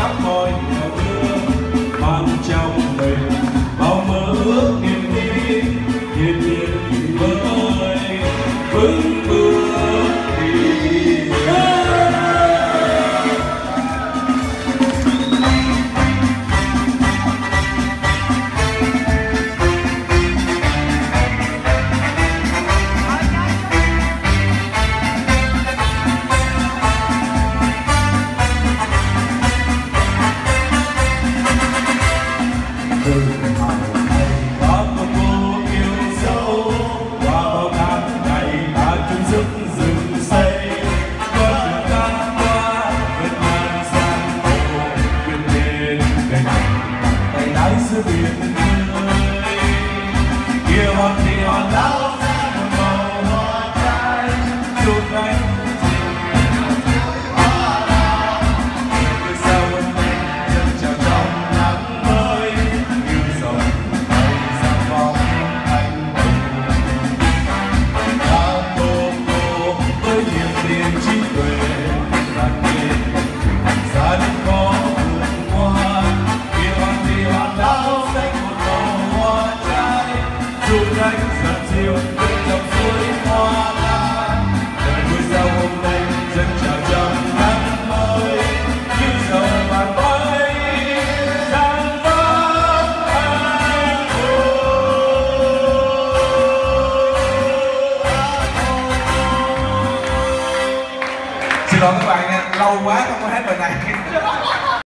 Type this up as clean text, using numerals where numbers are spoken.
lá khói nhẹ hương mang trong mình bao mơ ước niềm đi thiên nhiên vơi vững bước đi. Giữa biển khơi kia hòn thì hòn đảo ra một màu hoa trái chôn đánh hoa đào người sao vẫn nhanh chân trào trong nắng mới như dòng bay sang bóng anh đã tô tô với niềm tin trí tuệ đặt lên gia đình có vườn hoa kia hòn thì hòn đảo đánh giật diều bên dòng suối hoa lan đời vui sao hôm nay dâng trào trong nắng mới như dầu vàng bay sang vắng anh xin lỗi các bạn nha, lâu quá không